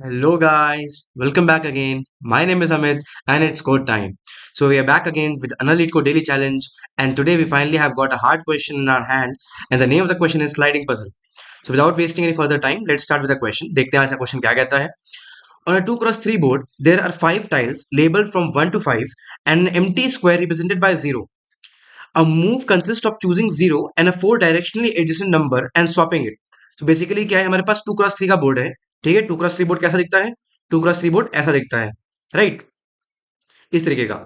Hello guys, welcome back again. My name is Amit and it's code time. So we are back again with another Lead Code Daily Challenge, and today we finally have got a hard question in our hand, and the name of the question is sliding puzzle. So without wasting any further time, let's start with the question. देखते हैं आज का question क्या कहता है. On a 2x3 board, there are 5 tiles labeled from 1 to 5 and an empty square represented by 0. A move consists of choosing 0 and a 4 directionally adjacent number and swapping it. तो basically क्या है, हमारे पास 2x3 का board है. ठीक है, 2x3 board कैसा दिखता है? 2x3 बोर्ड ऐसा दिखता है, राइट, इस तरीके का.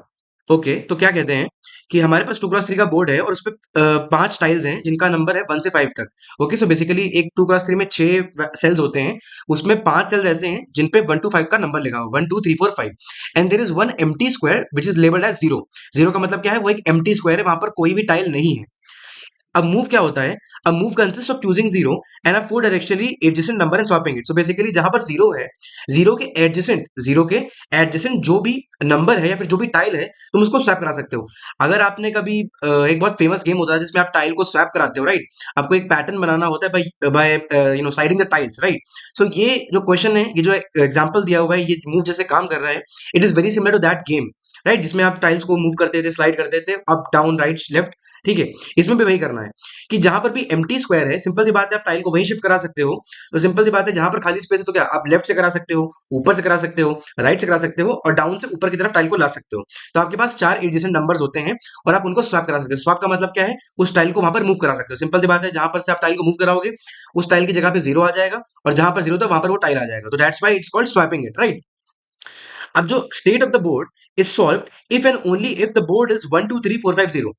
ओके, तो क्या कहते हैं कि हमारे पास 2x3 का बोर्ड है और उस पर 5 टाइल्स हैं जिनका नंबर है 1 से 5 तक. ओके, सो बेसिकली एक 2x3 में 6 सेल्स होते हैं, उसमें 5 सेल्स ऐसे हैं जिन पे 1 to 5 का नंबर लिखा हुआ, 1 2 3 4 5. And there is one empty square which is labelled as zero. Zero का मतलब क्या है? वो एक एम्प्टी स्क्वायर है, वहां पर कोई भी टाइल नहीं है. अब मूव क्या होता है? अब move consist of choosing zero and a four directionally adjacent number and swapping it. So basically जहां पर जीरो है, जीरो के एडजेसेंट जो भी नंबर है या फिर जो भी टाइल है, तुम उसको स्वैप करा सकते हो. अगर आपने कभी एक बहुत फेमस गेम होता है जिसमें आप टाइल को स्वैप कराते हो, राइट, आपको एक पैटर्न बनाना होता है by by sliding the tiles, right. So ये जो क्वेश्चन है, ये जो एग्जाम्पल दिया हुआ है, ये मूव जैसे काम कर रहा है. It is very similar to that game, right, जिसमें आप टाइल्स को मूव करते थे, स्लाइड करते थे, अप डाउन राइट लेफ्ट. ठीक है, इसमें भी वही करना है कि जहां पर भी एम्प्टी स्क्वायर है, सिंपल सी बात है, आप टाइल को वहीं शिफ्ट करा सकते हो. तो सिंपल सी बात है, जहां पर खाली स्पेस है तो क्या आप लेफ्ट से करा सकते हो, ऊपर से करा सकते हो, राइट से करा सकते हो, और डाउन से ऊपर की तरफ टाइल को ला सकते हो. तो आपके पास 4 एडजेसेंट नंबर्स होते हैं और आप उनको स्वैप करा सकते हो. स्वैप का मतलब क्या है? उस टाइल को वहां पर मूव करा सकते हो. सिंपल सी बात है, जहां पर से आप टाइल को मूव कराओगे, उस टाइल की जगह पे जीरो आ जाएगा, और जहां पर जीरो था वहां पर वो टाइल आ जाएगा. तो that's why it's called swapping it, right. अब जो state of the board is solve if and only if the board is 1 2 3 4 5 0.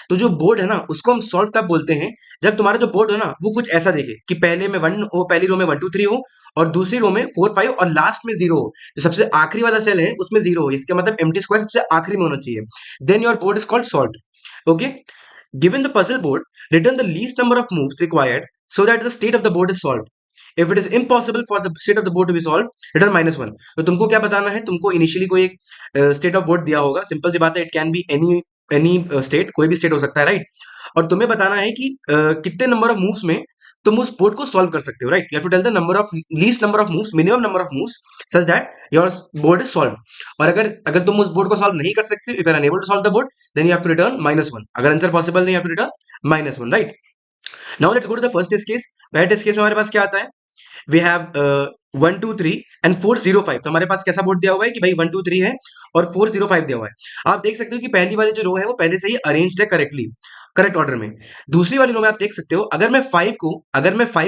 तो जो बोर्ड है ना, उसको हम सॉल्व तब बोलते हैं जब तुम्हारा जो बोर्ड हो ना, वो कुछ ऐसा देखे कि पहले में वन हो, पहली रो में 1 2 3 हो, और दूसरी रो में 4 5 और लास्ट में जीरो हो. जो सबसे आखिरी वाला सेल है उसमें जीरो हो, इसका मतलब एम्प्टी स्क्वायर सबसे आखिरी में होना चाहिए. Then your board is called solve. Okay, given the puzzle board, return the least number of moves required so that the state of the board is solved. If it is impossible for the state of the board to be solved, return -1. तो तुमको क्या बताना है? तुमको initially कोई एक state of board दिया होगा. सिंपल सी बात है, it can be any state, कोई भी स्टेट हो सकता है, राइट. और तुम्हें बताना है कि कितने नंबर ऑफ मूव्स में तुम उस बोर्ड को सॉल्व कर सकते हो, right. You have to tell the number of least number of moves, minimum number of moves, such that your board is solve. और अगर अगर तुम उस बोर्ड को सॉल्व नहीं कर सकते, if you are unable to solve the board, then you have to return -1. अगर आंसर पॉसिबल नहीं, you have to return -1, right. Now let's go to the first test case. पहले टेस्ट केस में हमारे पास क्या आता है? We have 1 2 3 and 4 0 5. तो हमारे पास कैसा बोर्ड दिया हुआ है कि भाई 1 2 3 है और 4 0 5 दिया हुआ है. आप देख सकते हो कि पहली वाली जो रो है वो पहले से ही अरेंज्ड है करेक्टली, करेक्ट ऑर्डर में. दूसरी वाली रो में आप देख सकते हो, अगर मैं 5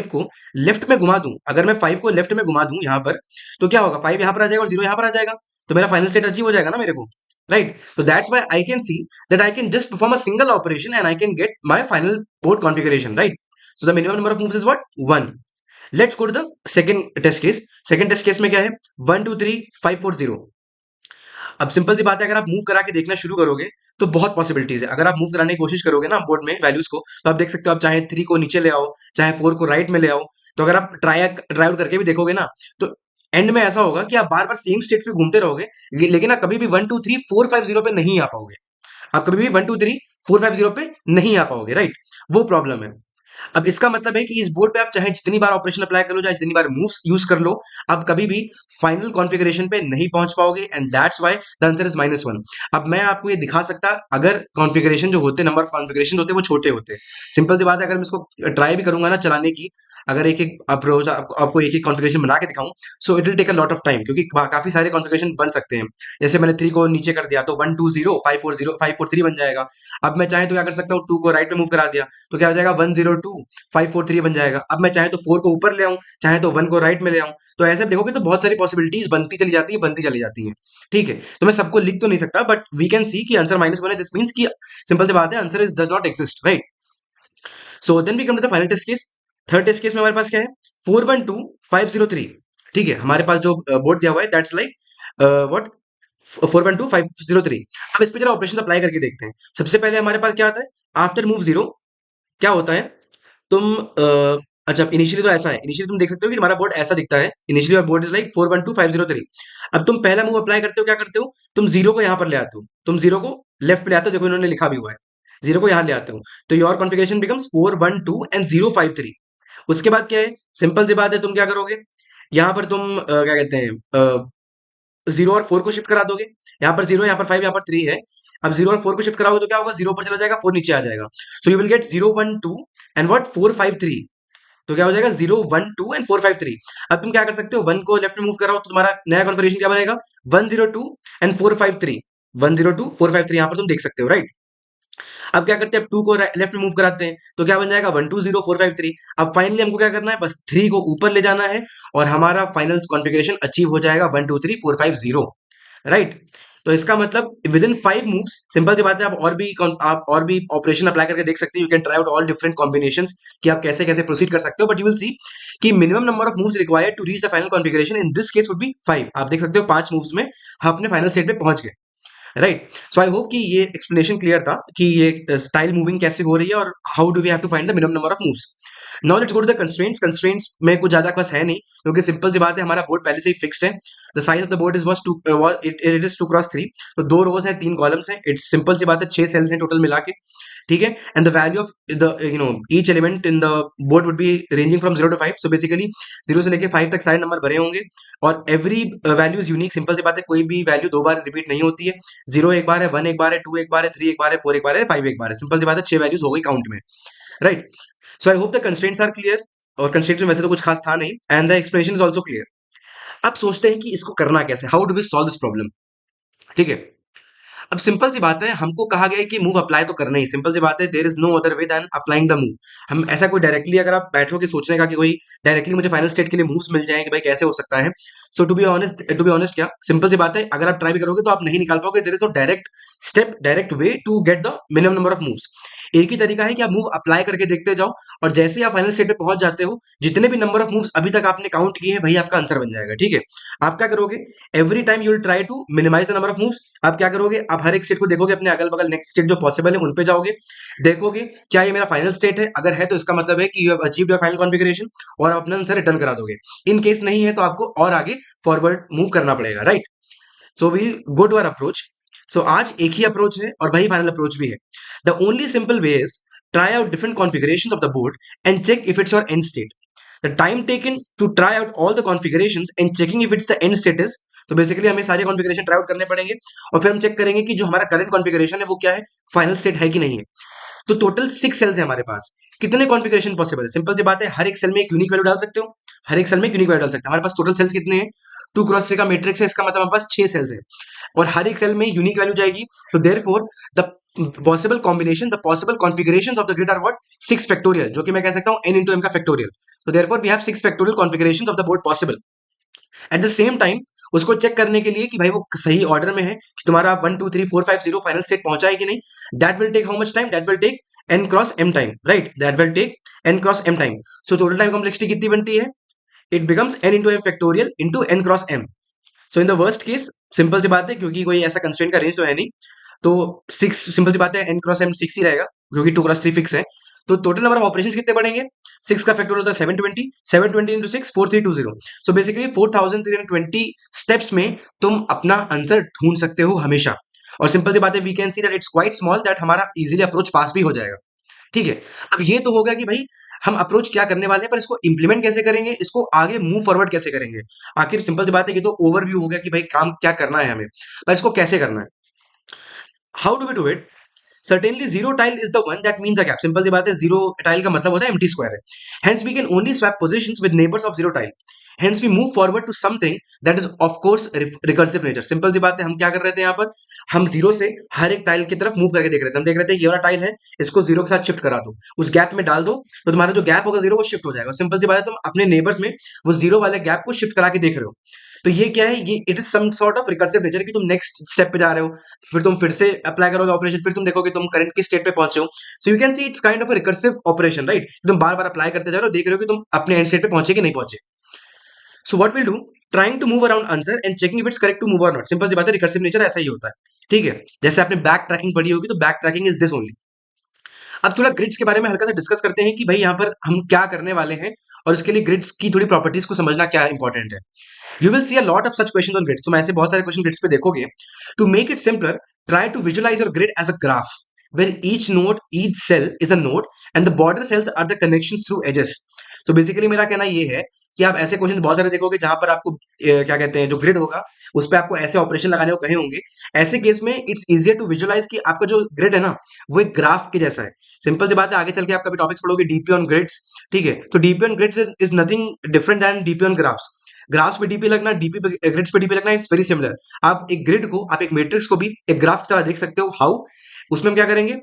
को लेफ्ट में घुमा दूं, अगर मैं 5 को लेफ्ट में घुमा दूं यहां पर, तो क्या होगा? 5 यहां पर आ जाएगा और 0 यहां पर आ जाएगा. तो मेरा फाइनल स्टेट अचीव हो जाएगा ना मेरे को, राइट. तो that's why I can see that I can just perform a single operation and I can get my final board configuration, right. So the minimum number of moves is what? 1. Let's go to the second test case. Second test case में क्या है? 1 2 3 5 4 0. अब simple सी बात है, अगर आप move करा के देखना शुरू करोगे तो बहुत पॉसिबिलिटीज है. अगर आप मूव कराने की कोशिश करोगे ना बोर्ड में वैल्यूज को, तो आप देख सकते हो, आप चाहे 3 को नीचे ले आओ, चाहे 4 को राइट में ले आओ. तो अगर आप ट्राई आउट करके भी देखोगे ना, तो एंड में ऐसा होगा कि आप बार बार सेम स्टेट पे घूमते रहोगे, लेकिन आप कभी भी 1 2 3 4 5 0 पे नहीं आ पाओगे. आप कभी भी 1 2 3 4 5 0 पे नहीं आ पाओगे, राइट. वो प्रॉब्लम है. अब इसका मतलब है कि इस बोर्ड पे आप चाहे जितनी बार ऑपरेशन अप्लाई कर लो, चाहे जितनी बार मूव्स यूज कर लो, आप कभी भी फाइनल कॉन्फ़िगरेशन पे नहीं पहुंच पाओगे. And that's why the answer is -1. अब मैं आपको ये दिखा सकता अगर कॉन्फ़िगरेशन जो होते, नंबर ऑफ कॉन्फ़िगरेशन होते, वो छोटे होते. सिंपल सी बात है, अगर मैं इसको ट्राई भी करूंगा ना चलाने की, अगर एक एक अप्रोच आपको एक एक कॉन्फ़िगरेशन बना के दिखाऊं, so it will take a lot of time, क्योंकि काफी सारे कॉन्फ़िगरेशन बन सकते हैं. जैसे मैंने 3 को नीचे कर दिया तो 1 2 0 5 4 0 5 4 3 बन जाएगा. अब मैं चाहे तो क्या कर सकता हूँ, 2 को राइट में मूव करा दिया तो क्या हो जाएगा? 1 0 2 5 4 3 बन जाएगा. अब मैं चाहे तो 4 को ऊपर ले आऊं, चाहे तो 1 को राइट में ले आऊं. तो ऐसे देखोगे तो बहुत सारी पॉसिबिलिटीज बनती चली जाती है. ठीक है, तो मैं सबको लिख तो नहीं सकता, बट वी कैन सी कि आंसर -1 है. दिस मींस कि सिंपल सी बात है, answer is does not exist, right. So then we come to the final test case. Third test case में हमारे पास क्या है? 4 1 2 5 0 3. ठीक है, हमारे पास जो बोर्ड दिया हुआ है दैट्स लाइक व्हाट 4 1 2 5 0 3. अब इस पे जरा ऑपरेशन अप्लाई करके देखते हैं. सबसे पहले हमारे पास क्या आता है? आफ्टर मूव जीरो क्या होता है? तुम अच्छा, इनिशियली तो ऐसा है, इनिशियली तुम देख सकते हो कि हमारा बोर्ड ऐसा दिखता है. इनिशियली और बोर्ड इज लाइक 4 1 2 5 0 3. अब तुम पहला मूव अप्लाई करते हो, क्या करते हो? तुम जीरो को यहाँ पर ले आते हो, तुम जीरो को लेफ्ट पे ले आते हो. देखो इन्होंने लिखा भी हुआ है, जीरो को यहाँ ले आते हो. तो योर कॉन्फ़िगरेशन बिकम्स 4 1 2 एंड 0 5 3. उसके बाद क्या है? सिंपल सी बात है, तुम क्या करोगे? यहाँ पर तुम क्या कहते हैं, 0 और 4 को शिफ्ट करा दोगे। यहाँ पर 0, यहाँ पर 5, यहाँ पर 3 है। अब 0 और 4 को शिफ्ट कराओगे तो क्या होगा, 0 ऊपर चला जाएगा, 4 नीचे आ जाएगा। So you will get 0 1 2 and what 4 5 3। तो क्या हो जाएगा, 0 1 2 एंड 4 5 3। अब तुम क्या कर सकते हो, 1 को लेफ्ट में मूव कराओ तो तुम्हारा नया कॉन्फ़िगरेशन क्या बनेगा, 1 0 2 एंड 4 5 3। 1 0 2 4 5 3 यहाँ पर तुम देख सकते हो, राइट। अब क्या करते हैं, अब 2 को लेफ्ट में मूव कराते हैं तो क्या बन जाएगा, 1 2 0 4 5 3। अब फाइनली हमको क्या करना है, बस 3 को ऊपर ले जाना है और हमारा फाइनल कॉन्फ़िगरेशन अचीव हो जाएगा, 1 2 3 4 5 0, राइट। तो इसका मतलब विद इन 5 मूव्स, सिंपल सी बात है, आप और भी ऑपरेशन अप्लाई करके देख सकते हो। You can try out all different combinations कि आप कैसे कैसे प्रोसीड कर सकते हो, बट यू विल सी कि minimum number of moves required to reach the final configuration in this case would be 5। आप देख सकते हो 5 मूव्स में हम अपने फाइनल स्टेट पे पहुंच गए, राइट। सो आई होप कि ये एक्सप्लेनेशन क्लियर था कि ये स्टाइल मूविंग कैसे हो रही है और how do we have to find the minimum number of moves. Now let's go to the constraints. Constraints में कुछ ज्यादा बस है नहीं, क्योंकि सिंपल सी बात है, हमारा बोर्ड पहले से ही फिक्स्ड है। The size of the board is was two it is 2 cross 3। तो 2 रोज हैं, 3 कॉलम्स हैं। इट्स सिंपल सी बात है, 6 सेल्स हैं टोटल मिला के, ठीक है। And the value of the each element in the board would be ranging from 0 to 5। So basically 0 से लेके 5 तक सारे नंबर भरे होंगे और every value is unique. Simple सी बात है, कोई भी वैल्यू 2 बार रिपीट नहीं होती है। 0 एक बार है, 1 एक बार है, 2 एक बार है, 3 एक बार है, 4 एक बार है, 5 एक बार है। सिंपल सी बात है, 6 वैल्यूज हो गई काउंट में, right. So I hope the constraints are clear. और कंस्ट्रेंट्स में वैसे तो कुछ खास था नहीं, and the explanation is also clear. अब सोचते हैं कि इसको करना कैसे, how do we solve this problem, ठीक है। अब सिंपल सी बात है, हमको कहा गया है कि मूव अप्लाई तो करना ही। सिंपल सी बात है, there is no other way than applying the move. हम ऐसा कोई डायरेक्टली, अगर आप बैठोगे सोचने का कि कोई डायरेक्टली मुझे फाइनल स्टेट के लिए मूव्स मिल जाएंगे, भाई कैसे हो सकता है। सो टू बी ऑनेस्ट क्या सिंपल सी बात है, अगर आप ट्राई भी करोगे तो आप नहीं निकाल पाओगे। There is no direct step, direct way to get the minimum number of moves. एक ही तरीका है कि आप मूव अप्लाई करके देखते जाओ, और जैसे ही आप फाइनल स्टेट पे पहुंच जाते हो, जितने भी नंबर ऑफ मूव्स अभी तक आपने काउंट किए हैं वही आपका आंसर बन जाएगा, ठीक है। आप क्या करोगे, every time you will try to minimise the number of moves. आप क्या करोगे, आप हर एक स्टेट को देखोगे, अपने अगल बगल नेक्स्ट स्टेट जो पॉसिबल है उन पे जाओगे, देखोगे क्या ये मेरा फाइनल स्टेट है। अगर है तो इसका मतलब है कि you have achieved your final configuration, और आप अपना आंसर रिटर्न करा दोगे। इन केस नहीं है तो आपको और आगे फॉरवर्ड मूव करना पड़ेगा, right. So we go to our approach. So आज एक ही अप्रोच है और वही फाइनल अप्रोच भी है। The only simple way is try out different configurations of the board and check if it's your end state. The time taken to try out all the configurations and checking if it's the end state is, तो basically हमें सारे configuration try out करने पड़ेंगे और फिर हम check करेंगे कि जो हमारा करंट कॉन्फ़िगरेशन है वो क्या है, फाइनल स्टेट है कि नहीं है। तो टोटल 6 सेल्स है हमारे पास। कितने कॉन्फ़िगरेशन पॉसिबल है, सिंपल सी बात है, हर एक सेल में एक यूनिक वैल्यू डाल सकते हो। हर एक सेल में एक यूनिक वैल्यू डाल सकते हैं। हमारे पास टोटल सेल्स कितने हैं, 2 क्रॉस 3 का मैट्रिक्स है, इसका मतलब हमारे पास 6 सेल्स है और हर एक सेल में यूनिक वैल्यू जाएगी। So therefore the possible combination, the possible configurations of the grid are what, 6 factorial, जो कि मैं कह सकता हूं n into m का factorial। so therefore we have 6 factorial configurations of the board possible। At the same time उसको check करने के लिए कि भाई वो सही ऑर्डर में है, कि तुम्हारा 1 2 3 4 5 0 फाइनल स्टेट पहुंचा है कि नहीं। That will take how much time, that will take n cross m time, right. That will take n cross m time. So total time complexity कितनी बनती है, it becomes n into m factorial into n cross m। So in the worst case, simple सी बात है, क्योंकि कोई ऐसा constraint का रेंज तो है नहीं, तो 6, सिंपल सी बात है, n क्रॉस m 6 ही रहेगा, क्योंकि 2 क्रॉस 3 फिक्स है। तो टोटल नंबर ऑफ ऑपरेशंस कितने पड़ेंगे, 6 का फैक्टोरियल होता है 720, 720 इंटू 6 4320। सो बेसिकली 4320 स्टेप्स में तुम अपना आंसर ढूंढ सकते हो हमेशा। और सिंपल सी बात है, we can see that it's quite small, that हमारा इजीली अप्रोच पास भी हो जाएगा, ठीक है। अब ये तो होगा कि भाई हम अप्रोच क्या करने वाले हैं, पर इसको इंप्लीमेंट कैसे करेंगे, इसको आगे मूव फॉरवर्ड कैसे करेंगे। आखिर सिंपल सी बात है, ये तो ओवरव्यू हो गया कि भाई काम क्या करना है हमें, पर इसको कैसे करना है, how do we do it. Certainly, zero tile is the one that means a gap. Simple सी बात है, जीरो टाइल का मतलब होता है एम्प्टी स्क्वायर है। Hence, we can only swap positions with neighbors of zero tile. Hence, we move forward to something that is of course recursive nature. Simple सी बात है, हम क्या कर रहे थे यहाँ पर, हम जीरो से हर एक टाइल की तरफ मूव करके देख रहे थे। हम देख रहे थे ये वाला टाइल है, इसको जीरो के साथ शिफ्ट करा दो, उस गैप में डाल दो, तो तुम्हारा जो गैप होगा जीरो वो शिफ्ट हो जाएगा। सिंपल सी बात है, तुम अपने नेबर्स में वो जीरो वाले गैप को शिफ्ट करा के देख रहे हो। तो ये क्या है, ये it is some sort of recursive nature, कि तुम नेक्स्ट स्टेप पे जा रहे हो, फिर तुम फिर से अप्लाई करोगे ऑपरेशन, फिर तुम देखोगे तुम करंट किस स्टेट पे पहुंचे हो। So you can see it's kind of a recursive operation, right. तुम बार बार अप्लाई करते जा रहे हो, देख रहे हो कि तुम अपने एंड स्टेट पे पहुंचे कि नहीं पहुंचे। So what will do, trying to move around answer and checking if it's correct to move और नॉट। सिंपल सी बात है, रिकर्सिव नेचर ऐसा ही होता है, ठीक है। जैसे आपने बैक ट्रैकिंग पढ़ी होगी, तो back tracking is this only. अब थोड़ा ग्रिड्स के बारे में हल्का सा डिस्कस करते हैं कि भाई यहाँ पर हम क्या करने वाले हैं, और इसके लिए ग्रिड्स की थोड़ी प्रॉपर्टीज को समझना क्या इंपॉर्टेंट है। You will see a lot of such questions on grids. तुम ऐसे बहुत सारे क्वेश्चन ग्रिड्स पे देखोगे। To make it simpler, try to visualise your grid as a graph where each node, each cell is a node and the border cells are the connections through edges. So basically मेरा कहना ये है कि आप ऐसे question बहुत सारे देखोगे जहां पर आपको क्या कहते हैं, जो ग्रिड होगा उस पर आपको ऐसे ऑपरेशन लगाने को कहे होंगे। ऐसे केस में इट्स इजियर टू विजुअलाइज कि आपका जो ग्रिड है ना वो एक ग्राफ के जैसा है। सिंपल सी बात है, आगे चल के आप कभी टॉपिक्स पढ़ोगे डीपी ऑन ग्रिड्स, ठीक है, तो DP on grids is nothing different than DP on graphs. Graphs पे डीपी लगना, डीपी पे ग्रिड्स पे डीपी लगना इज वेरी सिमिलर। आप एक ग्रिड को, आप एक मैट्रिक्स को भी एक ग्राफ की तरह देख सकते हो। हाउ? उसमें हम क्या करेंगे,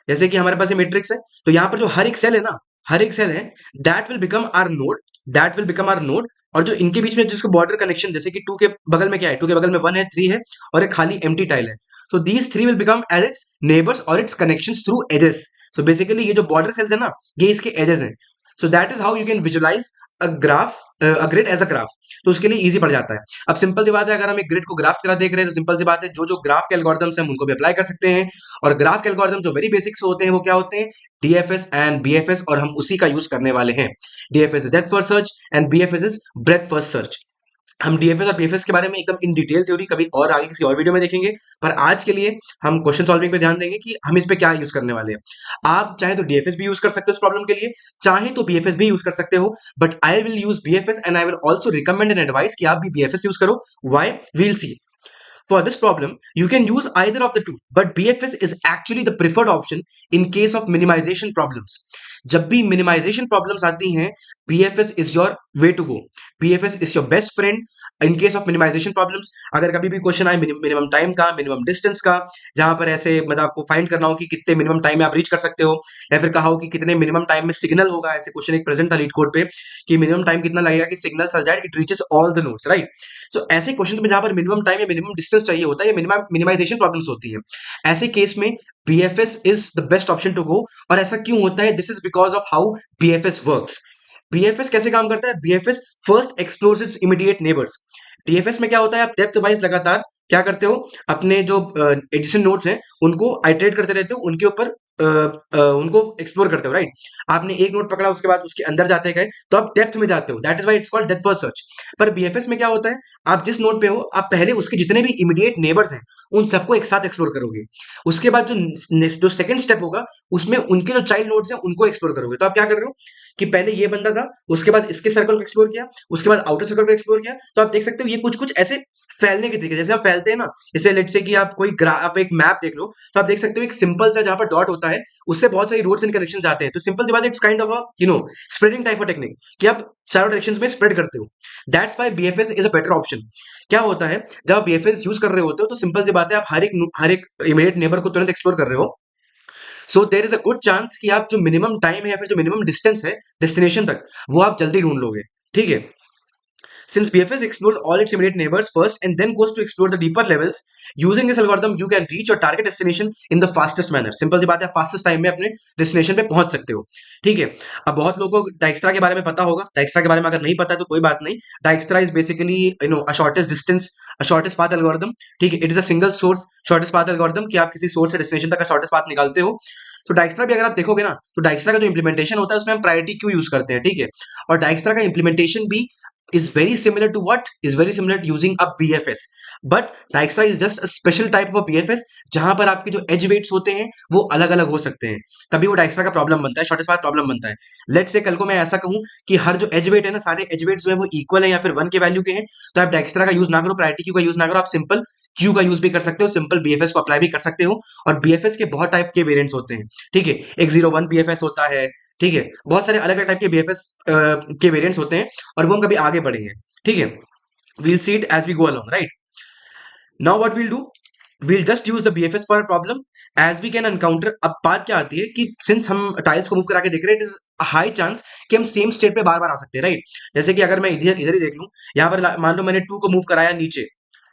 जैसे कि हमारे पास ये मैट्रिक्स है, तो यहाँ पर जो हर एक सेल है ना, हर एक सेल है, that will become our node, that will become our node. और जो इनके बीच में जिसको बॉर्डर कनेक्शन, जैसे कि 2 के बगल में क्या है, 2 के बगल में 1 है, 3 है और एक खाली एम्प्टी टाइल है, so these 3 will become as its neighbours और its connections through edges. So basically ये जो बॉर्डर सेल्स है ना, ये इसके एजेस हैं। So that is how you can visualise a graph, a grid as a graph. तो उसके लिए इजी पड़ जाता है। अब सिंपल सी बात है, अगर हम एक ग्रिड को ग्राफ की तरह देख रहे हैं तो सिंपल सी बात है, जो जो ग्राफ के एल्गोरिथम्स हैं हम उनको भी अप्लाई कर सकते हैं। और ग्राफ के एल्गोरिथम जो वेरी बेसिक्स होते हैं वो क्या होते हैं, डीएफएस एंड बीएफएस, और हम उसी का यूज करने वाले हैं। DFS is depth first search and BFS is breath first search. हम डीएफएस और बीएफएस के बारे में एकदम इन डिटेल थ्योरी कभी और आगे किसी और वीडियो में देखेंगे, पर आज के लिए हम क्वेश्चन सॉल्विंग पे ध्यान देंगे कि हम इस पे क्या यूज करने वाले हैं। आप चाहे तो डीएफएस भी यूज कर सकते हो इस प्रॉब्लम के लिए, चाहे तो बीएफएस भी यूज कर सकते हो, but I will use BFS and I will also recommend and advise कि आप भी बीएफएस यूज करो। Why? We'll see. For this problem, you can use either of the two, but BFS is actually the preferred option in case of minimization problems. जब भी minimization problems आती हैं, BFS is your way to go. BFS is your best friend in case of minimization problems. अगर कभी भी question आए minimum time का, minimum distance का, जहां पर ऐसे मतलब आपको फाइंड करना हो कि कितने मिनिमम टाइम में आप रीच कर सकते हो, या फिर कहा हो कि कितने मिनिमम टाइम में सिग्नल होगा, ऐसे क्वेश्चन एक प्रेजेंट था लीड कोड पे कि मिनिमम टाइम कितना लगेगा कि signal such that it reaches all the nodes, right. So ऐसे क्वेश्चन में जहां पर मिनिमम टाइम या मिनिमम डिस्टेंस चाहिए होता है, या मिनिमाइजेशन प्रॉब्लम्स होती है, ऐसे केस में BFS is the best option to go. और ऐसा क्यों होता है? This is because of how BFS works. BFS कैसे काम करता है? BFS first explores its immediate neighbours. DFS में क्या होता है, आप डेप्थ वाइज लगातार क्या करते हो, अपने जो एडिशन नोड्स हैं उनको आइटरेट करते रहते हो, उनके ऊपर उनको एक्सप्लोर करते हो, राइट। आपने एक नोड पकड़ा, उसके बाद उसके अंदर जाते गए तो आप डेप्थ में जाते हो, that is why it's called depth first search. पर बीएफएस में क्या होता है, आप जिस नोड पे हो, आप पहले उसके जितने भी इमीडिएट नेबर्स हैं उन सबको एक साथ एक्सप्लोर करोगे। उसके बाद जो सेकंड स्टेप होगा उसमें उनके जो चाइल्ड नोड्स हैं उनको एक्सप्लोर करोगे। तो आप क्या कर रहे हो कि पहले ये बंदा था, उसके बाद इसके सर्कल को एक्सप्लोर किया, उसके बाद आउटर सर्कल को एक्सप्लोर किया। तो आप देख सकते हो ये कुछ कुछ ऐसे फैलने के तरीके, जैसे हम फैलते हैं ना, जैसे लेट्स से कि आप कोई आप एक मैप देख लो, तो आप देख सकते हो एक सिंपल सा जहां पर डॉट होता है उससे बहुत सारी रोड्स एंड कनेक्शन जाते हैं। तो सिंपल सी बात है, it's kind of a spreading type of technique कि आप चारों डायरेक्शंस में स्प्रेड करते हो। That's why BFS is a better option. क्या होता है, जब आप बीएफएस यूज कर रहे होते हो तो सिंपल सी बात है, आप हर एक इमीडिएट नेबर को तुरंत एक्सप्लोर कर रहे हो। So there is a good chance कि आप जो मिनिमम टाइम है या फिर जो मिनिमम डिस्टेंस है डेस्टिनेशन तक, वो आप जल्दी ढूंढ लोगे, ठीक है। Since BFS explores all its immediate neighbors first and then goes to explore the deeper levels, using this algorithm you can reach your target destination in the fastest manner. Simple सी बात है, फास्टेस्ट टाइम में अपने destination पे पहुंच सकते हो, ठीक है। अब बहुत लोगों को डाइक्स्ट्रा के बारे में पता होगा। डाइक्स्ट्रा के बारे में अगर नहीं पता है तो कोई बात नहीं। Dijkstra is basically a shortest distance, a shortest path algorithm, ठीक है। It is a single source shortest path algorithm कि आप किसी सोर्स से डेस्टिनेशन तक का शॉर्टेस्ट पाथ निकालते हो। तो डाइक्स्ट्रा भी अगर आप देखोगे ना, तो डाइक्स्ट्रा का जो इंप्लीमेंटेशन होता है उसमें हम प्रायोरिटी क्यू यूज करते हैं, ठीक है। और डाइक्स्ट्रा का इंप्लीमेंटेशन भी is very similar to what is very similar to using a BFS, but Dijkstra is just a special type of a BFS जहां पर आपके जो एज वेट्स होते हैं वो अलग अलग हो सकते हैं, तभी वो Dijkstra का प्रॉब्लम बनता है, शॉर्टेस्ट पाथ प्रॉब्लम बनता है। लेट्स से कल को मैं ऐसा कहूं कि हर जो एज वेट है ना, सारे एज वेट जो है वो इक्वल है या फिर 1 के वैल्यू के हैं, तो आप Dijkstra का यूज ना करो, प्रायोरिटी क्यू का यूज ना करो, आप सिंपल क्यू का यूज भी कर सकते हो, सिंपल बीएफएस को अप्लाई भी कर सकते हो। और बीएफएस के बहुत टाइप के वेरिएंट्स होते हैं, ठीक है। एक 01 बीएफएस होता है, ठीक है। बहुत सारे अलग अलग टाइप के बीएफएस के वेरिएंट्स होते हैं, और वो हम कभी आगे बढ़ेंगे, ठीक है। we'll see it as we go along, right? Now what we'll do, we'll just use the BFS for a problem as we can encounter। अब बात क्या आती है कि सिंस हम टाइल्स को मूव करा के देख रहे हैं, इट इज हाई चांस कि हम सेम स्टेट पे बार बार आ सकते हैं, राइट। जैसे कि अगर मैं इधर इधर ही देख लूं, यहाँ पर मान लो मैंने 2 को मूव कराया नीचे,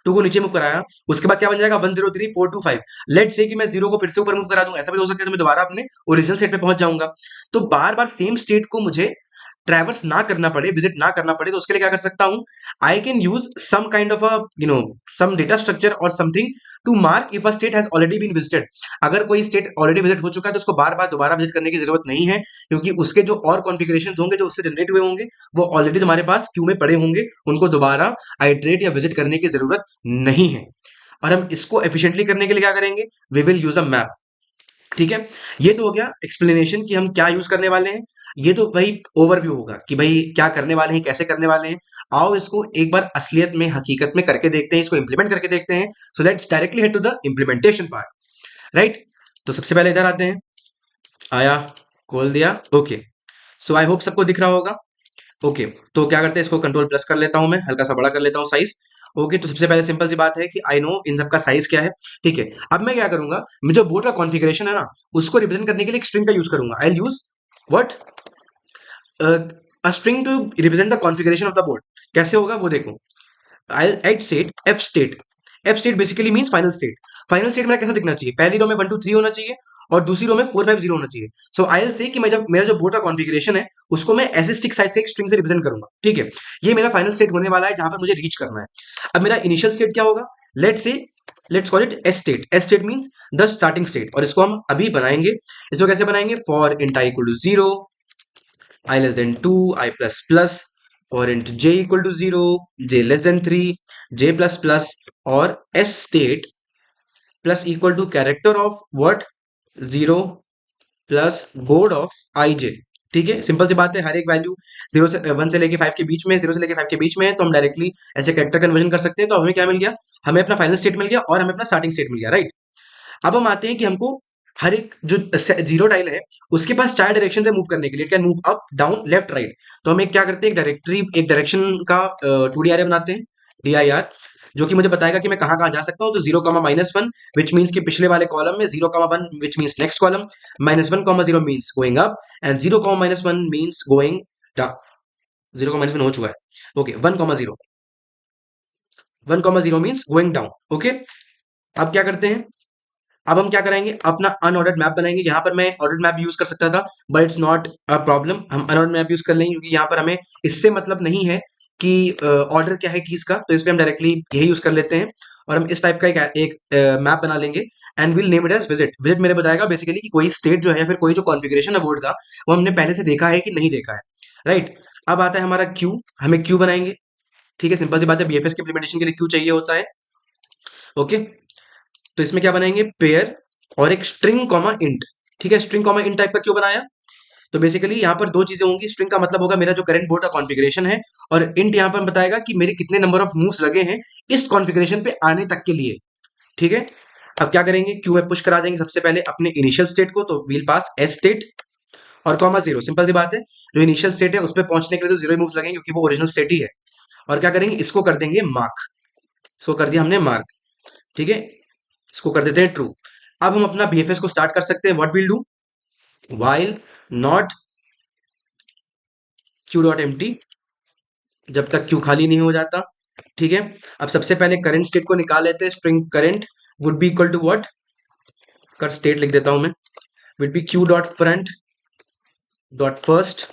2 को नीचे मूव कराया, उसके बाद क्या बन जाएगा 103425। लेट से कि मैं 0 को फिर से ऊपर मूव करा दूं, ऐसा भी हो सकता है, तो मैं दोबारा अपने ओरिजिनल स्टेट पे पहुंच जाऊंगा। तो बार बार सेम स्टेट को मुझे ट्रैवर्स ना करना पड़े, विजिट ना करना पड़े, तो उसके लिए क्या कर सकता हूं, I can use some kind of a some data structure और something to mark if a state has already been visited. अगर कोई स्टेट ऑलरेडी विजिट हो चुका है तो उसको बार बार दोबारा विजिट करने की जरूरत नहीं है, क्योंकि उसके जो और कॉन्फ़िगरेशंस होंगे जो उससे जनरेट हुए होंगे वो ऑलरेडी तुम्हारे पास क्यू में पड़े होंगे, उनको दोबारा आइटरेट या विजिट करने की जरूरत नहीं है। और हम इसको एफिशिएंटली करने के लिए क्या करेंगे, we will use a map, ठीक है। ये तो हो गया एक्सप्लेनेशन कि हम क्या यूज करने वाले हैं। ये तो भाई ओवरव्यू होगा कि भाई क्या करने वाले हैं, कैसे करने वाले हैं। आओ इसको एक बार असलियत में, हकीकत में करके देखते हैं, इसको इंप्लीमेंट करके देखते हैं। So let's directly head to the implementation part, right. तो सबसे पहले इधर आते हैं, आया, खोल दिया, ओके। सो आई होप सबको दिख रहा होगा। ओके, तो क्या करते हैं, इसको कंट्रोल प्लस कर लेता हूं, मैं हल्का सा बड़ा कर लेता हूं साइज। ओके, तो सबसे पहले सिंपल सी बात है कि आई नो इन सब का साइज क्या है। ठीक है, अब मैं क्या करूंगा, मैं जो बोर्ड का कॉन्फ़िगरेशन है ना, उसको रिप्रेजेंट करने के लिए एक स्ट्रिंग का यूज करूंगा। I use what, a string to represent the configuration of the board. कैसे होगा वो देखो। I set F state. F state basically means final state. Final state मेरा कैसा दिखना चाहिए, पहली रो में 1 2 3 होना चाहिए और दूसरी रो में 4 5 0 होना चाहिए। सो आई विल से कि मैं जब मेरा जो बोर्ड का कॉन्फ़िगरेशन है उसको मैं ऐसे स्टिक साइज से एक स्ट्रिंग से रिप्रेजेंट करूंगा। ठीक है, ये मेरा फाइनल स्टेट होने वाला है जहां पर मुझे रीच करना है। अब मेरा इनिशियल स्टेट क्या होगा, let's say, let's call it S state. S state means the starting state, और इसको हम अभी बनाएंगे। इसको कैसे बनाएंगे, for int i equal to 0, I less than 2, I plus plus, for int j equal to 0, j less than 3, j plus plus, और s state plus equal to character of what, 0 plus board of I J. ठीक है, simple सी बात है, हर एक value 1 से लेके 5 के बीच में, 0 से लेके 5 के बीच में है, तो हम डायरेक्टली ऐसे कैरेक्टर कन्वर्जन कर सकते हैं। तो हमें क्या मिल गया, हमें अपना फाइनल स्टेट मिल गया और हमें अपना स्टार्टिंग स्टेट मिल गया, राइट। अब हम आते हैं कि हमको हर एक जो जीरो टाइल है उसके पास 4 डायरेक्शन से मूव करने के लिए, can move up down left right. तो हम एक क्या करते हैं, एक डायरेक्शन का 2D array बनाते हैं, DIR, जो कि मुझे बताएगा कि मैं कहाँ कहाँ जा सकता हूँ। तो 0, -1 विच मीन्स कि पिछले वाले कॉलम में, 0, 1 which means next column, -1, 0 means going up, and 0, -1 means going down. 0, -1 हो चुका है, okay. 1, 0, 1, 0 means going down, okay. अब क्या करते हैं, अब हम क्या कराएंगे, अपना अनऑर्डर्ड मैप बनाएंगे। यहाँ पर मैं ऑर्डर्ड मैप यूज कर सकता था, but it's not a problem, हम अनऑर्डर्ड मैप यूज कर लेंगे, क्योंकि यहाँ पर हमें इससे मतलब नहीं है कि ऑर्डर क्या है कीज का। तो इसलिए हम डायरेक्टली यही यूज कर लेते हैं, और हम इस टाइप का एक मैप बना लेंगे, and will name it as visit. Visit मेरे बताएगा बेसिकली कि कोई स्टेट जो है या फिर कोई जो कॉन्फ़िगरेशन है बोर्ड का, वो हमने पहले से देखा है कि नहीं देखा है, राइट। अब आता है हमारा क्यू, हमें क्यू बनाएंगे। ठीक है, सिंपल सी बात है, बीएफएस के इम्प्लीमेंटेशन के लिए क्यू चाहिए होता है, ओके। तो इसमें क्या बनाएंगे, पेयर और एक स्ट्रिंग कॉमा इंट। ठीक है, स्ट्रिंग कॉमा इंट टाइप का क्यों बनाया, तो बेसिकली यहाँ पर दो चीजें होंगी। स्ट्रिंग का मतलब होगा मेरा जो करंट बोर्ड का कॉन्फ़िगरेशन है, और इंट यहाँ पर बताएगा कि मेरे कितने नंबर ऑफ मूव्स लगे हैं इस कॉन्फ़िगरेशन पे आने तक के लिए। ठीक है, अब क्या करेंगे, क्यू में पुश करा देंगे सबसे पहले अपने इनिशियल स्टेट को, तो वील पास एस स्टेट और कॉमा 0। सिंपल सी बात है, जो इनिशियल स्टेट है उस पर पहुंचने के लिए तो 0 मूव्स लगेंगे, क्योंकि वो ओरिजिनल स्टेट ही है। और क्या करेंगे, इसको कर देंगे मार्क, इसको कर दिया हमने मार्क। ठीक है, इसको कर देते हैं ट्रू। अब हम अपना बीएफएस को स्टार्ट कर सकते हैं। What will do, while not Q dot empty, जब तक क्यू खाली नहीं हो जाता। ठीक है, अब सबसे पहले करंट स्टेट को निकाल लेते हैं। String current would be equal to what, curr state लिख देता हूं मैं, would be q dot front dot first,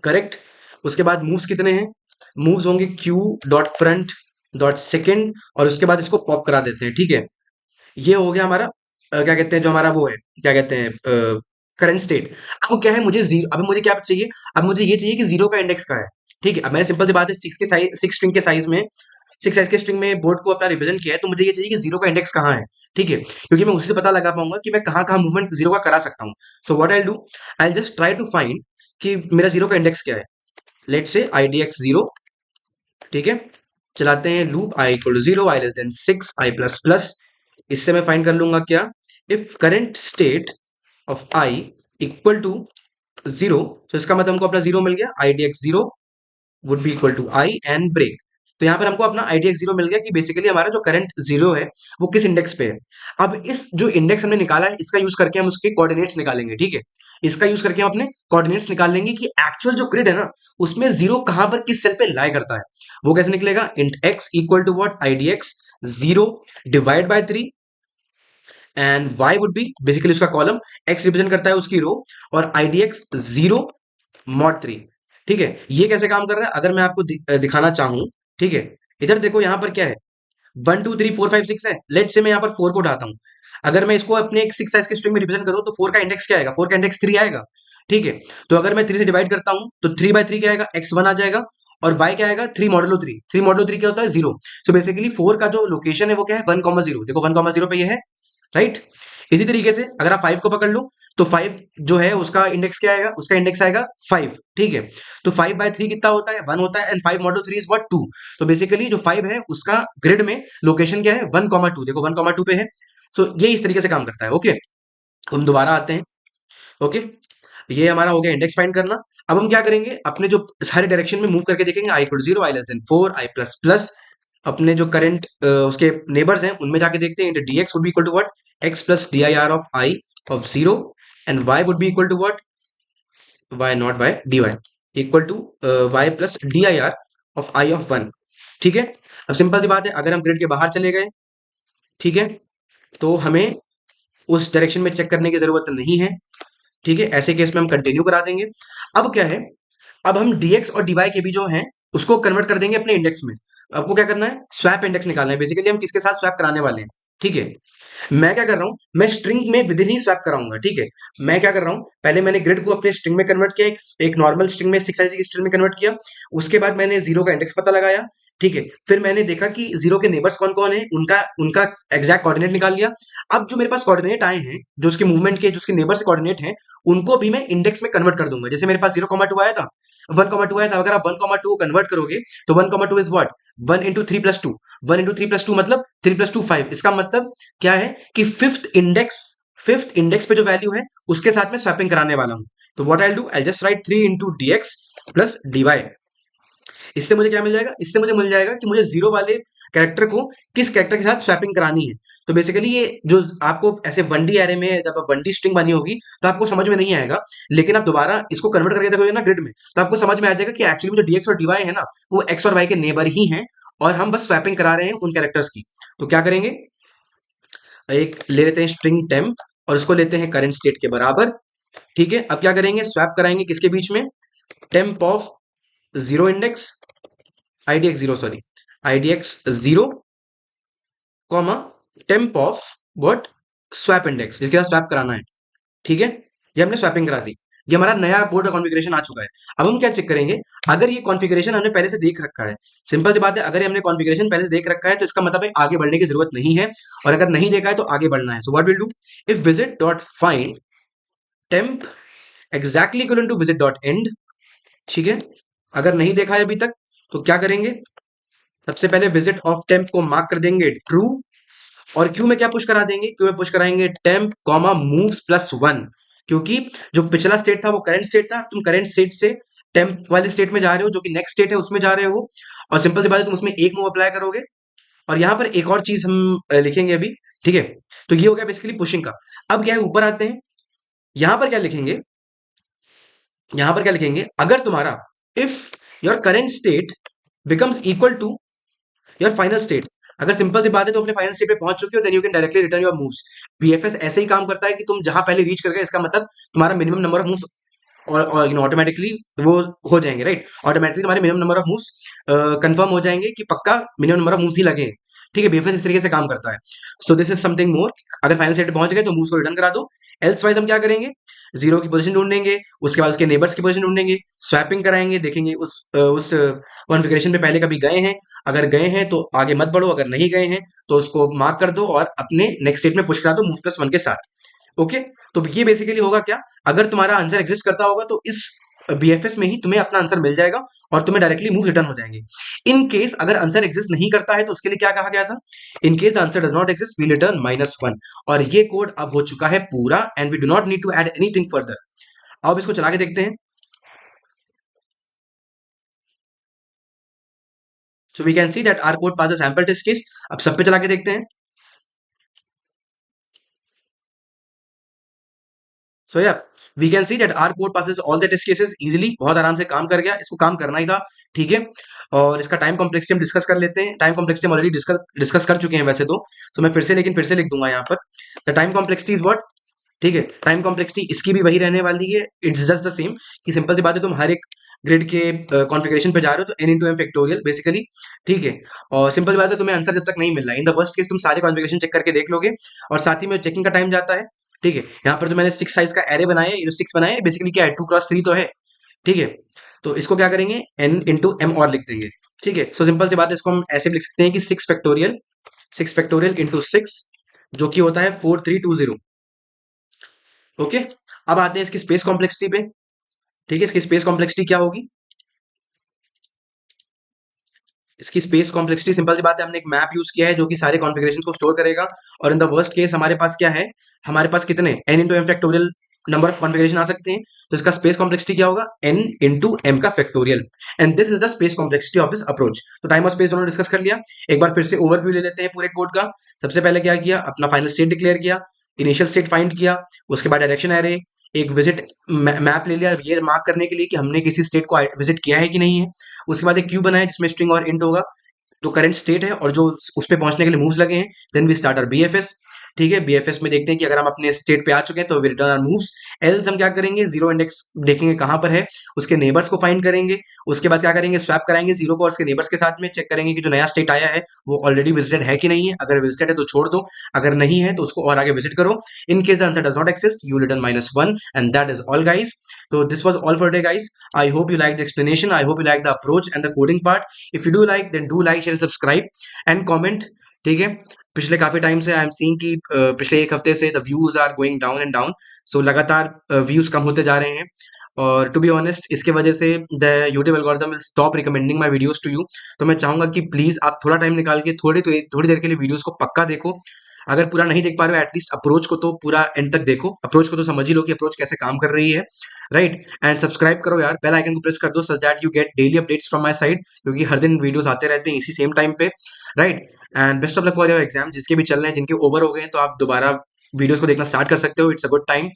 correct. उसके बाद मूव्स कितने हैं, मूव्स होंगे q dot front dot second, और उसके बाद इसको पॉप करा देते हैं। ठीक है, ये हो गया हमारा क्या कहते हैं, जो हमारा वो है, क्या कहते हैं, करंट स्टेट। अब क्या है, मुझे जीरो, अब मुझे क्या चाहिए, अब मुझे ये चाहिए कि 0 का इंडेक्स का है। ठीक है, अब मैंने सिंपल सी बात है, 6 के साइज, 6 स्ट्रिंग के साइज में, 6 साइज के स्ट्रिंग में बोर्ड को अपना रिप्रेजेंट किया है, तो मुझे ये चाहिए कि 0 का इंडेक्स कहाँ है। ठीक है, क्योंकि मैं उसी से पता लगा पाऊंगा कि मैं कहाँ कहाँ मूवमेंट 0 का करा सकता हूँ। So what I do, I just try to find कि मेरा 0 का इंडेक्स क्या है। Let's say IDX 0। ठीक है, चलाते हैं loop, i equal to 0, i less than 6, i plus plus. इससे मैं फाइंड कर लूंगा क्या, if current state of i equal to 0, तो इसका मतलब हमको अपना 0 मिल गया, IDX 0 would be equal to i and break. तो यहाँ पर हमको अपना IDX 0 मिल गया कि बेसिकली हमारा जो करंट 0 है वो किस इंडेक्स पे है। अब इस जो इंडेक्स हमने निकाला है, इसका यूज करके हम उसके कोऑर्डिनेट्स निकालेंगे। ठीक है, इसका यूज करके हम अपने कोऑर्डिनेट्स निकाल लेंगे कि एक्चुअल जो ग्रिड है ना, उसमें 0 कहां पर किस सेल पे लाई करता है। वो कैसे निकलेगा, int x equal to what, IDX 0 divide by 3, and y would be basically उसका कॉलम, x रिप्रेजेंट करता है उसकी रो, और IDX 0 मॉड 3। ठीक है, ये कैसे काम कर रहा है, अगर मैं आपको दिखाना चाहूं। ठीक है, इधर देखो, यहाँ पर क्या है, 1 2 3 4 5 6 है। लेट से मैं यहाँ पर 4 को उठाता हूँ, अगर मैं इसको अपने एक 6 साइज के स्ट्रिंग में रिप्रेजेंट करूँ, तो 4 का इंडेक्स क्या आएगा, 4 का इंडेक्स 3 आएगा। ठीक है, तो अगर मैं 3 से डिवाइड करता हूँ, तो 3 बाय 3 क्या आएगा, x1 आ जाएगा, और y क्या आएगा, 3 मॉडुलो 3। 3 मॉडुलो 3 क्या होता है, 0। सो बेसिकली 4 का जो लोकेशन है वो क्या है, 1, 0। देखो 1, 0 पे ये है, राइट। इसी तरीके से अगर आप 5 को पकड़ लो तो 5 जो है उसका इंडेक्स क्या आएगा, उसका इंडेक्स आएगा 5, ठीक है। तो 5/3 कितना होता है, 1 होता है, एंड 5 मॉडल 3 इज व्हाट, 2। तो बेसिकली जो 5 है उसका ग्रिड में लोकेशन क्या है, 1,2, देखो 1,2 पे है। सो ये इस तरीके से काम करता है, ओके। हम दोबारा आते हैं, ओके। ये हमारा हो गया इंडेक्स फाइंड करना। अब हम क्या करेंगे, अपने जो सारे डायरेक्शन में मूव करके देखेंगे, I equal 0, i<4, i plus plus, अपने जो करंट उसके नेबर्स हैं उनमें जाके देखते हैं, dx would be equal to what, x plus d i r of i of 0, and y would be equal to what, y not by d y, equal to y plus d i r of i of 1, ठीक है। अब simple सी बात है, अगर हम grid के बाहर चले गए, ठीक है, तो हमें उस डायरेक्शन में चेक करने की जरूरत नहीं है, ठीक है। ऐसे केस में हम कंटिन्यू करा देंगे। अब क्या है, अब हम dx और dy के भी जो हैं उसको कन्वर्ट कर देंगे अपने इंडेक्स में। आपको क्या करना है, स्वैप इंडेक्स निकालना है। बेसिकली हम किसके साथ स्वैप कराने वाले हैं, ठीक है। मैं क्या कर रहा हूं, मैं स्ट्रिंग में विद इन ही स्वैप कराऊंगा, ठीक है। मैं क्या कर रहा हूं, पहले मैंने ग्रिड को अपने स्ट्रिंग में कन्वर्ट किया, एक नॉर्मल स्ट्रिंग में 6 IC की स्ट्रिंग में कन्वर्ट किया। उसके बाद मैंने जीरो का इंडेक्स पता लगाया, ठीक है। फिर मैंने देखा कि जीरो के नेबर्स कौन कौन है, उनका उनका एग्जैक्ट कोऑर्डिनेट निकाल लिया। अब जो मेरे पास कोऑर्डिनेट आए हैं, जो उसके मूवमेंट के, जो उसके नेबर से कोऑर्डिनेट हैं, उनको भी मैं इंडेक्स में कन्वर्ट कर दूंगा। जैसे मेरे पास 0,2 आया था, 1,2 आया था, अगर आप 1,2 को कन्वर्ट करोगे तो 1,2 इज व्हाट, 1 into 3 + 2, 1 into 3 + 2 मतलब 3 + 2 5। इसका मतलब क्या है कि फिफ्थ इंडेक्स पे जो वैल्यू है उसके साथ में स्वैपिंग कराने वाला हूं। तो what I do, I just right 3 into dx plus dy। इससे मुझे क्या मिल जाएगा, इससे मुझे मिल जाएगा कि मुझे जीरो वाले कैरेक्टर को किस कैरेक्टर के साथ स्वैपिंग करानी है। तो बेसिकली ये जो आपको ऐसे 1D एरे में जब 1D स्ट्रिंग बनी होगी तो आपको समझ में नहीं आएगा, लेकिन आप दोबारा इसको कन्वर्ट करके देखोगे ना ग्रिड में, तो आपको समझ में आ जाएगा कि एक्चुअली जो dx और dy है ना, वो x और y के नेबर ही हैं, और हम बस स्वैपिंग करा रहे हैं उन कैरेक्टर्स की। तो क्या करेंगे, एक ले लेते हैं स्ट्रिंग टेम्प और उसको लेते हैं करंट स्टेट के बराबर, ठीक है। अब क्या करेंगे, स्वैप कराएंगे किसके बीच में, temp of zero index, idx zero, sorry, idx zero, comma temp of what, swap index, जिसके साथ स्वैप कराना है, ठीक है। ये हमने स्वैपिंग करा दी, ये हमारा नया बोर्ड का कॉन्फ़िगरेशन आ चुका है। अब हम क्या चेक करेंगे, अगर ये कॉन्फ़िगरेशन हमने पहले से देख रखा है, सिंपल सी बात है, अगर हमने कॉन्फ़िगरेशन पहले से देख रखा है तो इसका मतलब है आगे बढ़ने की जरूरत नहीं है, और अगर नहीं देखा है तो आगे बढ़ना है। So what will do, if visit dot find temp exactly equal to visit dot end, ठीक है। अगर नहीं देखा है अभी तक तो क्या करेंगे, सबसे पहले विजिट ऑफ टेम्प को मार्क कर देंगे ट्रू, और क्यू में क्या पुश करा देंगे, क्यू में पुश कराएंगे टेम्प कॉमा मूव्स +1, क्योंकि जो पिछला स्टेट था वो करंट स्टेट था, तुम करंट स्टेट से टेम्प वाले स्टेट में जा रहे हो, जो कि नेक्स्ट स्टेट है उसमें जा रहे हो, और सिंपल सी बात है तुम उसमें एक मूव अप्लाई करोगे। और यहाँ पर एक और चीज हम लिखेंगे अभी, ठीक है। तो ये हो गया बेसिकली पुशिंग का। अब क्या है, ऊपर आते हैं, यहाँ पर क्या लिखेंगे, यहाँ पर क्या लिखेंगे, अगर तुम्हारा if your current state becomes equal to your final state, अगर सिंपल सी बात है तो अपने फाइनल स्टेट पे पहुंच चुके हो, then you can directly return your moves. BFS ऐसे ही काम करता है कि तुम जहां पहले रीच कर गए, इसका मतलब तुम्हारा मिनिमम नंबर ऑफ मूव्स और ऑटोमेटिकली वो हो जाएंगे, राइट। ऑटोमेटिकली तुम्हारे minimum number of moves confirm हो जाएंगे कि पक्का मिनिमम नंबर ऑफ मूव्स ही लगे हैं, ठीक है। बीएफएस इस तरीके से काम करता है। So this is something more, अगर फाइनल स्टेट पे पहुंच गए तो मूव्स को रिटर्न करा दो। एल्स वाइज हम क्या करेंगे, जीरो की पोजीशन ढूंढेंगे, उसके बाद उसके नेबर्स की पोजीशन ढूंढेंगे, स्वैपिंग कराएंगे, देखेंगे उस कॉन्फ़िगरेशन पे पहले कभी गए हैं, अगर गए हैं तो आगे मत बढ़ो, अगर नहीं गए हैं तो उसको मार्क कर दो और अपने नेक्स्ट स्टेट में पुश करा दो मूव +1 के साथ, ओके। तो ये बेसिकली होगा क्या, अगर तुम्हारा आंसर एग्जिस्ट करता होगा तो इस बीएफएस में ही तुम्हें अपना आंसर मिल जाएगा और तुम्हें डायरेक्टली मूव रिटर्न हो जाएंगे। इन केस अगर आंसर एग्जिस्ट नहीं करता है तो उसके लिए क्या कहा गया था, in case answer does not exist we return -1। और ये कोड अब हो चुका है पूरा, and we do not need to add anything further. अब इसको चला के देखते हैं। So we can see that our code passes sample test case. अब सब पे चला के देखते हैं। So yeah we can see that our code passes all the test cases easily, बहुत आराम से काम कर गया, इसको काम करना ही था, ठीक है। और इसका टाइम कॉम्प्लेक्सिटी हम डिस्कस कर लेते हैं। टाइम कॉम्प्लेक्सिटी हम ऑलरेडी डिस्कस कर चुके हैं वैसे तो, सो मैं फिर से लेकिन फिर से लिख दूंगा यहाँ पर, the time complexity is what, ठीक है। टाइम कॉम्प्लेक्सिटी इसकी भी वही रहने वाली है, इट्स जस्ट द सेम, कि सिंपल सी बात है तुम हर एक ग्रिड के कॉन्फ़िगरेशन पे जा रहे हो तो n into m factorial basically, ठीक है। और सिंपल सी बात है तुम्हें आंसर जब तक नहीं मिल रहा है, इन द वर्स्ट केस तुम सारे कॉन्फ़िगरेशन चेक करके देख लोगे, और साथ ही में चेकिंग का टाइम जाता है, ठीक है। यहाँ पर तो मैंने 6 साइज का एरे बनाया है, ये जो 6 बनाया है बेसिकली क्या है, 2 × 3 तो है, ठीक है। तो इसको क्या करेंगे, n into m और लिख देंगे, ठीक है। सो सिंपल सी बात है, इसको हम ऐसे भी लिख सकते हैं कि 6 फैक्टोरियल, 6 फैक्टोरियल इंटू 6, जो कि होता है 4320। ओके, अब आते हैं इसकी स्पेस कॉम्प्लेक्सिटी पे। ठीक है, इसकी स्पेस कॉम्प्लेक्सिटी क्या होगी? इसकी स्पेस कॉम्प्लेक्सिटी सिंपल सी बात है, हमने एक मैप यूज किया है जो कि सारे कॉन्फ़िगरेशन को स्टोर करेगा। और इन द वर्स्ट केस हमारे पास क्या है, हमारे पास कितने n into M factorial number of configuration आ सकते हैं। तो इसका स्पेस कॉम्प्लेक्सिटी क्या होगा? n इंटू एम का factorial. And this is the space complexity of this approach. तो टाइम और स्पेस दोनों डिस्कस कर लिया। एक बार फिर से ओवरव्यू ले लेते हैं पूरे कोड का। सबसे पहले क्या किया, अपना फाइनल स्टेट डिक्लेयर किया, इनिशियल स्टेट फाइंड किया, उसके बाद डायरेक्शन एरे, एक विजिट मैप ले लिया ये मार्क करने के लिए कि हमने किसी स्टेट को विजिट किया है कि नहीं है। उसके बाद एक क्यू बनाया जिसमें स्ट्रिंग और इंट होगा, तो करंट स्टेट है और जो उस पे पहुंचने के लिए मूव्स लगे हैं। Then we start our BFS. ठीक है, बीएफएस में देखते हैं कि अगर हम अपने स्टेट पे आ चुके हैं तो we return our moves. Else हम क्या करेंगे, जीरो इंडेक्स देखेंगे कहां पर है, उसके नेबर्स को फाइंड करेंगे। उसके बाद क्या करेंगे, स्वैप कराएंगे जीरो को और उसके नेबर्स के साथ में, चेक करेंगे कि जो नया स्टेट आया है वो ऑलरेडी विजिटेड है कि नहीं है। अगर विजिटेड है तो छोड़ दो, अगर नहीं है तो उसको और आगे विजिट करो। In case the answer does not exist, you return -1 and that is all guys. तो this was all for today guys. I hope you like the explanation, I hope you like the approach and the coding part. If you do like, then do like, share, subscribe and comment. ठीक है, पिछले काफी time से I am seeing कि पिछले एक हफ्ते से the views are going down and down. So लगातार व्यूज कम होते जा रहे हैं। और टू बी ऑनेस्ट इसके वजह से the YouTube algorithm will stop recommending my videos to you. तो मैं चाहूंगा कि प्लीज आप थोड़ा टाइम निकाल के थोड़ी देर के लिए वीडियोस को पक्का देखो। अगर पूरा नहीं देख पा रहे हो एटलीस्ट अप्रोच को तो पूरा एंड तक देखो, अप्रोच को तो समझ ही लो कि अप्रोच कैसे काम कर रही है। राइट, एंड सब्सक्राइब करो यार, बेल आइकन को प्रेस कर दो such that you get daily updates from my side, क्योंकि हर दिन वीडियोस आते रहते हैं इसी सेम टाइम पे। Right, and best of luck for your exam. जिसके भी चल रहे हैं, जिनके ओवर हो गए हैं, तो आप दोबारा वीडियोस को देखना स्टार्ट कर सकते हो, it's a good time.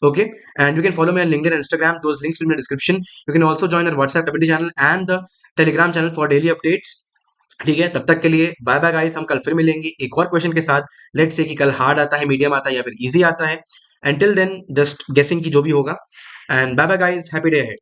Okay, and you can follow me on LinkedIn and Instagram. Those links will be in the description. You can also join our WhatsApp community channel and the Telegram channel for daily updates. ठीक है, तब तक के लिए bye bye guys. हम कल फिर मिलेंगे एक और क्वेश्चन के साथ। लेट्स से कि कल हार्ड आता है, मीडियम आता है या फिर इजी आता है। And till then just guessing की जो भी होगा। And bye bye guys, happy day है।